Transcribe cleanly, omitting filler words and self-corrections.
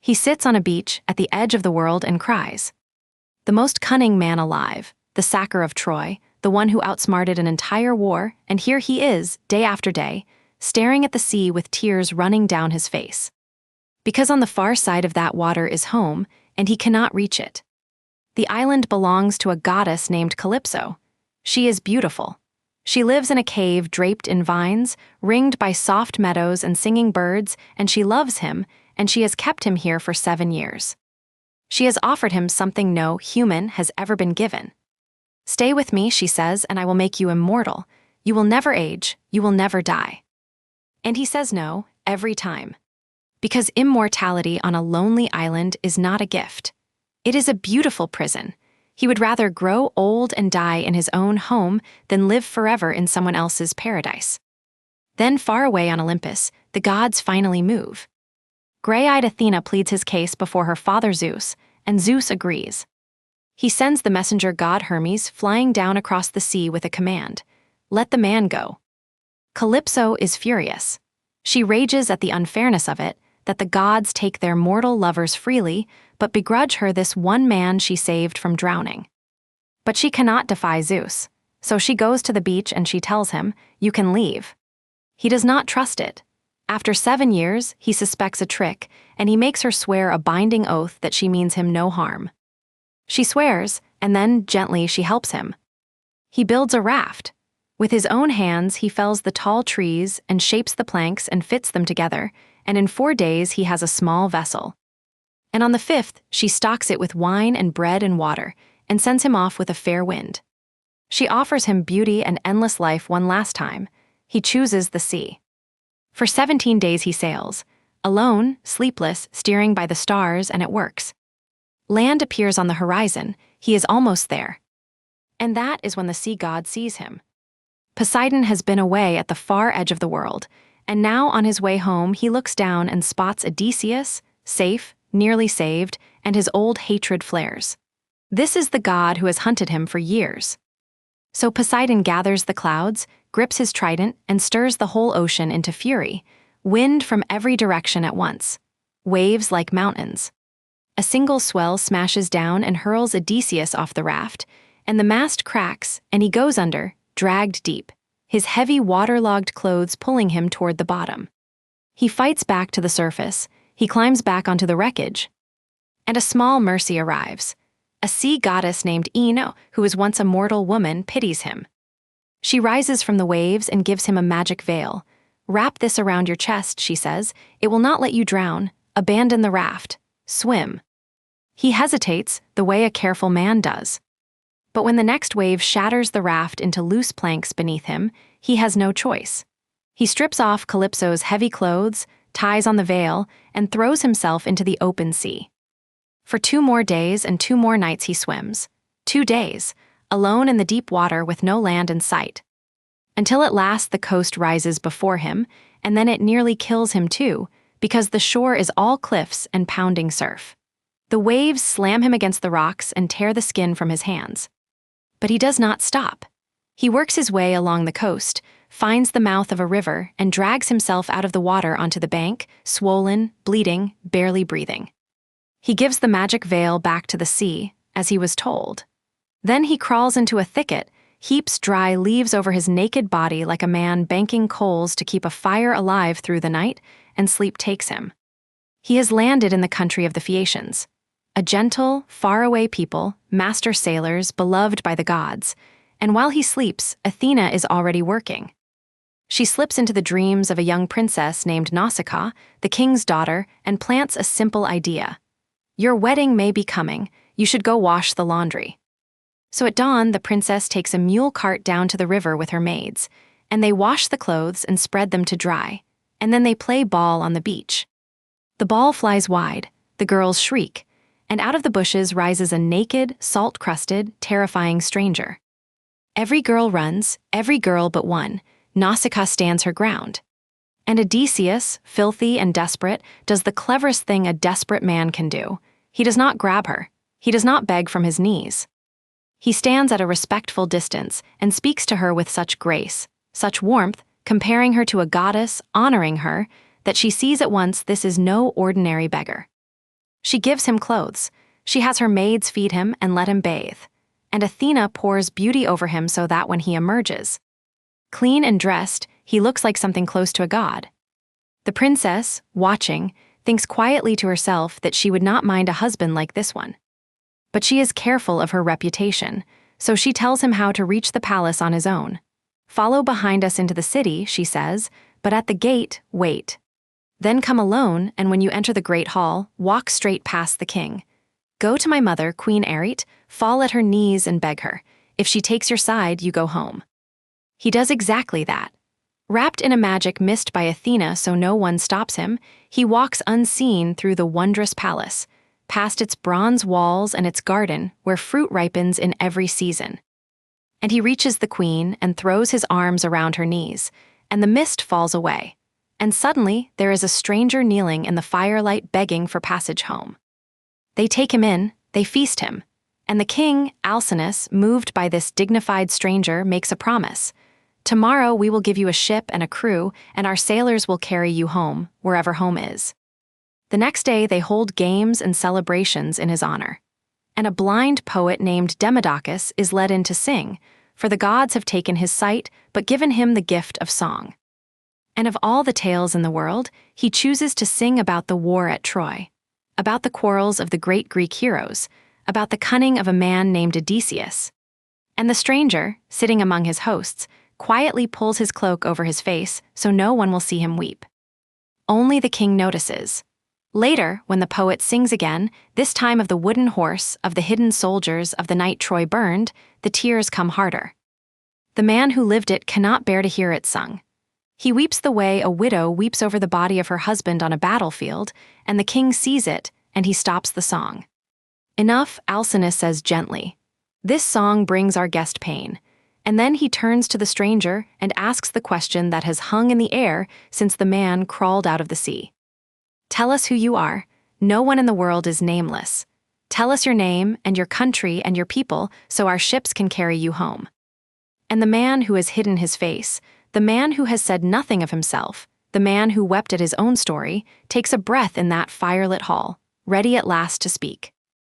He sits on a beach at the edge of the world and cries. The most cunning man alive, the sacker of Troy, the one who outsmarted an entire war, and here he is, day after day, staring at the sea with tears running down his face. Because on the far side of that water is home, and he cannot reach it. The island belongs to a goddess named Calypso. She is beautiful. She lives in a cave draped in vines, ringed by soft meadows and singing birds, and she loves him, and she has kept him here for 7 years. She has offered him something no human has ever been given. Stay with me, she says, and I will make you immortal. You will never age, you will never die. And he says no, every time. Because immortality on a lonely island is not a gift. It is a beautiful prison. He would rather grow old and die in his own home than live forever in someone else's paradise. Then far away on Olympus, the gods finally move. Gray-eyed Athena pleads his case before her father Zeus, and Zeus agrees. He sends the messenger god Hermes flying down across the sea with a command, "Let the man go." Calypso is furious. She rages at the unfairness of it, that the gods take their mortal lovers freely, but begrudge her this one man she saved from drowning. But she cannot defy Zeus, so she goes to the beach and she tells him, "You can leave." He does not trust it. After 7 years, he suspects a trick, and he makes her swear a binding oath that she means him no harm. She swears, and then, gently, she helps him. He builds a raft. With his own hands, he fells the tall trees and shapes the planks and fits them together, and in 4 days he has a small vessel. And on the 5th, she stocks it with wine and bread and water, and sends him off with a fair wind. She offers him beauty and endless life one last time. He chooses the sea. For 17 days he sails, alone, sleepless, steering by the stars, and it works. Land appears on the horizon, he is almost there. And that is when the sea god sees him. Poseidon has been away at the far edge of the world, and now on his way home he looks down and spots Odysseus, safe, nearly saved, and his old hatred flares. This is the god who has hunted him for years. So Poseidon gathers the clouds, grips his trident, and stirs the whole ocean into fury, wind from every direction at once, waves like mountains. A single swell smashes down and hurls Odysseus off the raft, and the mast cracks, and he goes under, dragged deep, his heavy waterlogged clothes pulling him toward the bottom. He fights back to the surface, he climbs back onto the wreckage. And a small mercy arrives. A sea goddess named Ino, who was once a mortal woman, pities him. She rises from the waves and gives him a magic veil. "Wrap this around your chest," she says. "It will not let you drown. Abandon the raft. Swim." He hesitates, the way a careful man does. But when the next wave shatters the raft into loose planks beneath him, he has no choice. He strips off Calypso's heavy clothes, ties on the veil, and throws himself into the open sea. For 2 more days and 2 more nights he swims. 2 days, alone in the deep water with no land in sight. Until at last the coast rises before him, and then it nearly kills him too, because the shore is all cliffs and pounding surf. The waves slam him against the rocks and tear the skin from his hands. But he does not stop. He works his way along the coast, finds the mouth of a river, and drags himself out of the water onto the bank, swollen, bleeding, barely breathing. He gives the magic veil back to the sea, as he was told. Then he crawls into a thicket, heaps dry leaves over his naked body like a man banking coals to keep a fire alive through the night, and sleep takes him. He has landed in the country of the Phaeacians, a gentle, faraway people, master sailors, beloved by the gods, and while he sleeps, Athena is already working. She slips into the dreams of a young princess named Nausicaa, the king's daughter, and plants a simple idea. "Your wedding may be coming, you should go wash the laundry." So at dawn, the princess takes a mule cart down to the river with her maids, and they wash the clothes and spread them to dry, and then they play ball on the beach. The ball flies wide, the girls shriek, and out of the bushes rises a naked, salt-crusted, terrifying stranger. Every girl runs, every girl but one. Nausicaa stands her ground. And Odysseus, filthy and desperate, does the cleverest thing a desperate man can do. He does not grab her. He does not beg from his knees. He stands at a respectful distance and speaks to her with such grace, such warmth, comparing her to a goddess, honoring her, that she sees at once this is no ordinary beggar. She gives him clothes. She has her maids feed him and let him bathe. And Athena pours beauty over him so that when he emerges, clean and dressed, he looks like something close to a god. The princess, watching, thinks quietly to herself that she would not mind a husband like this one. But she is careful of her reputation, so she tells him how to reach the palace on his own. Follow behind us into the city, she says, but at the gate, wait. Then come alone, and when you enter the great hall, walk straight past the king. Go to my mother, Queen Arete, fall at her knees and beg her. If she takes your side, you go home. He does exactly that. Wrapped in a magic mist by Athena so no one stops him, he walks unseen through the wondrous palace, past its bronze walls and its garden where fruit ripens in every season. And he reaches the queen and throws his arms around her knees, and the mist falls away. And suddenly there is a stranger kneeling in the firelight begging for passage home. They take him in, they feast him, and the king, Alcinous, moved by this dignified stranger, makes a promise. Tomorrow we will give you a ship and a crew, and our sailors will carry you home, wherever home is. The next day they hold games and celebrations in his honor. And a blind poet named Demodocus is led in to sing, for the gods have taken his sight but given him the gift of song. And of all the tales in the world, he chooses to sing about the war at Troy, about the quarrels of the great Greek heroes, about the cunning of a man named Odysseus. And the stranger, sitting among his hosts, quietly pulls his cloak over his face so no one will see him weep. Only the king notices. Later, when the poet sings again, this time of the wooden horse, of the hidden soldiers, of the night Troy burned, the tears come harder. The man who lived it cannot bear to hear it sung. He weeps the way a widow weeps over the body of her husband on a battlefield, and the king sees it, and he stops the song. Enough, Alcinous says gently. This song brings our guest pain. And then he turns to the stranger and asks the question that has hung in the air since the man crawled out of the sea. Tell us who you are. No one in the world is nameless. Tell us your name and your country and your people so our ships can carry you home. And the man who has hidden his face, the man who has said nothing of himself, the man who wept at his own story, takes a breath in that firelit hall, ready at last to speak.